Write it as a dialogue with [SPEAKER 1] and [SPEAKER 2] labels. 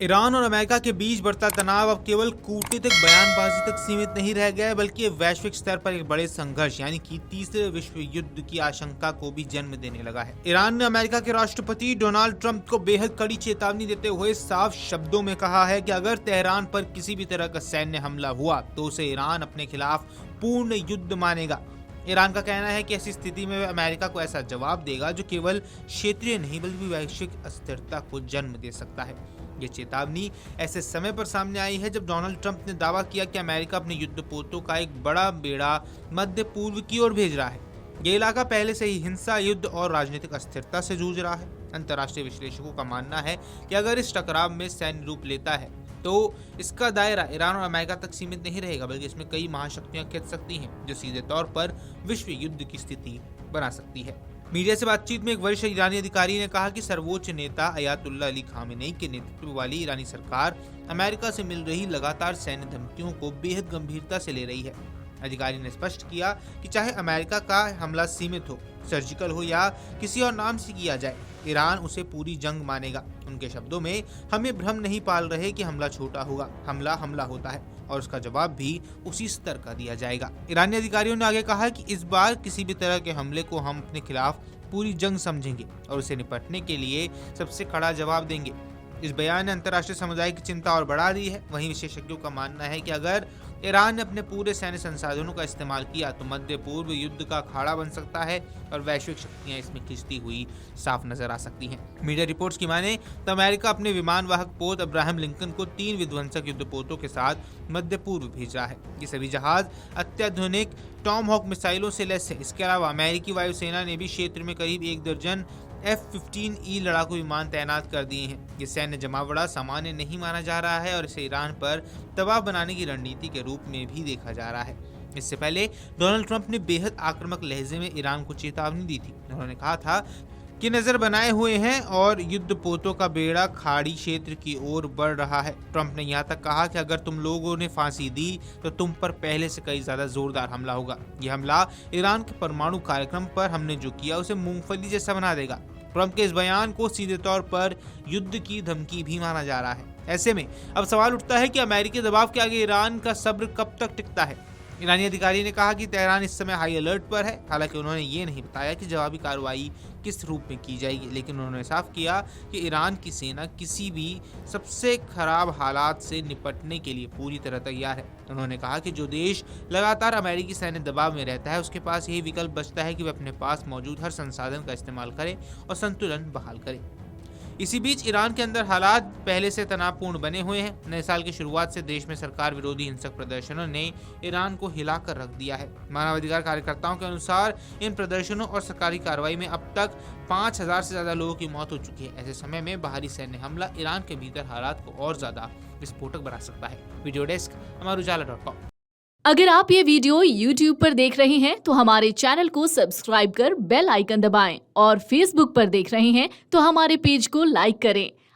[SPEAKER 1] Iran और America के बीच बढ़ता तनाव अब केवल कूटनीतिक बयानबाजी तक सीमित नहीं रह गया है, बल्कि ये वैश्विक स्तर पर एक बड़े संघर्ष यानी कि तीसरे विश्व युद्ध की आशंका को भी जन्म देने लगा है। ईरान ने अमेरिका के राष्ट्रपति डोनाल्ड ट्रंप को बेहद कड़ी चेतावनी देते हुए साफ शब्दों में कहा है कि अगर तेहरान पर किसी भी तरह का सैन्य हमला हुआ तो उसे ईरान अपने खिलाफ पूर्ण युद्ध मानेगा। ईरान का कहना है कि ऐसी स्थिति में अमेरिका को ऐसा जवाब देगा जो केवल क्षेत्रीय नहीं बल्कि वैश्विक अस्थिरता को जन्म दे सकता है। ये चेतावनी ऐसे समय पर सामने आई है जब डोनाल्ड ट्रंप ने दावा किया कि अमेरिका अपने युद्धपोतों का एक बड़ा बेड़ा मध्य पूर्व की ओर भेज रहा है। ये इलाका पहले से ही हिंसा, युद्ध और राजनीतिक अस्थिरता से जूझ रहा है। अंतर्राष्ट्रीय विश्लेषकों का मानना है कि अगर इस टकराव में सैन्य रूप लेता है तो इसका दायरा ईरान और अमेरिका तक सीमित नहीं रहेगा, बल्कि इसमें कई महाशक्तियां खिंच सकती हैं जो सीधे तौर पर विश्व युद्ध की स्थिति बना सकती है। मीडिया से बातचीत में एक वरिष्ठ ईरानी अधिकारी ने कहा कि सर्वोच्च नेता अयातुल्ला अली खामेनेई के नेतृत्व वाली ईरानी सरकार अमेरिका से मिल रही लगातार सैन्य धमकियों को बेहद गंभीरता से ले रही है। अधिकारी ने स्पष्ट किया कि चाहे अमेरिका का हमला सीमित हो, सर्जिकल हो या किसी और नाम से किया जाए, ईरान उसे पूरी जंग मानेगा। उनके शब्दों में, हम ये भ्रम नहीं पाल रहे कि हमला छोटा होगा, हमला होता है और उसका जवाब भी उसी स्तर का दिया जाएगा। ईरानी अधिकारियों ने आगे कहा कि इस बार किसी भी तरह के हमले को हम अपने खिलाफ पूरी जंग समझेंगे और उसे निपटने के लिए सबसे कड़ा जवाब देंगे। इस बयान ने अंतर्राष्ट्रीय समुदाय की चिंता और बढ़ा दी है। वहीं विशेषज्ञों का मानना है कि अगर ईरान ने अपने पूरे सैन्य संसाधनों का इस्तेमाल किया तो मध्य पूर्व युद्ध का अखाड़ा बन सकता है और वैश्विक शक्तियां इसमें खिंचती हुई साफ नजर आ सकती हैं। मीडिया रिपोर्ट्स की माने तो अमेरिका अपने विमान वाहक पोत अब्राहम लिंकन को 3 विध्वंसक युद्धपोतों के साथ मध्य पूर्व भेज रहा है। ये सभी जहाज अत्याधुनिक टॉम हॉक मिसाइलों से लैस है। इसके अलावा अमेरिकी वायुसेना ने भी क्षेत्र में करीब 1 दर्जन F-15E लड़ाकू विमान तैनात कर दिए हैं। ये सैन्य जमावड़ा सामान्य नहीं माना जा रहा है और इसे ईरान पर दबाव बनाने की रणनीति के रूप में भी देखा जा रहा है। इससे पहले डोनाल्ड ट्रंप ने बेहद आक्रामक लहजे में ईरान को चेतावनी दी थी। उन्होंने कहा था कि नजर बनाए हुए हैं और युद्धपोतों का बेड़ा खाड़ी क्षेत्र की ओर बढ़ रहा है। ट्रंप ने यहाँ तक कहा कि अगर तुम लोगों ने फांसी दी तो तुम पर पहले से कई ज्यादा जोरदार हमला होगा। यह हमला ईरान के परमाणु कार्यक्रम पर हमने जो किया उसे मूंगफली जैसा बना देगा। ट्रंप के इस बयान को सीधे तौर पर युद्ध की धमकी भी माना जा रहा है। ऐसे में अब सवाल उठता है कि अमेरिकी दबाव के आगे ईरान का सब्र कब तक टिकता है। ईरानी अधिकारी ने कहा कि तेहरान इस समय हाई अलर्ट पर है। हालांकि उन्होंने ये नहीं बताया कि जवाबी कार्रवाई किस रूप में की जाएगी, लेकिन उन्होंने साफ किया कि ईरान की सेना किसी भी सबसे खराब हालात से निपटने के लिए पूरी तरह तैयार है। उन्होंने कहा कि जो देश लगातार अमेरिकी सैन्य दबाव में रहता है उसके पास यही विकल्प बचता है कि वह अपने पास मौजूद हर संसाधन का इस्तेमाल करे और संतुलन बहाल करे। इसी बीच ईरान के अंदर हालात पहले से तनावपूर्ण बने हुए हैं। नए साल की शुरुआत से देश में सरकार विरोधी हिंसक प्रदर्शनों ने ईरान को हिलाकर रख दिया है। मानवाधिकार कार्यकर्ताओं के अनुसार इन प्रदर्शनों और सरकारी कार्रवाई में अब तक 5000 से ज्यादा लोगों की मौत हो चुकी है। ऐसे समय में बाहरी सैन्य हमला ईरान के भीतर हालात को और ज्यादा विस्फोटक बना सकता है। Video desk Amarujala dot com.
[SPEAKER 2] अगर आप ये वीडियो YouTube पर देख रहे हैं तो हमारे चैनल को सब्सक्राइब कर बेल आइकन दबाएं और Facebook पर देख रहे हैं तो हमारे पेज को लाइक करें।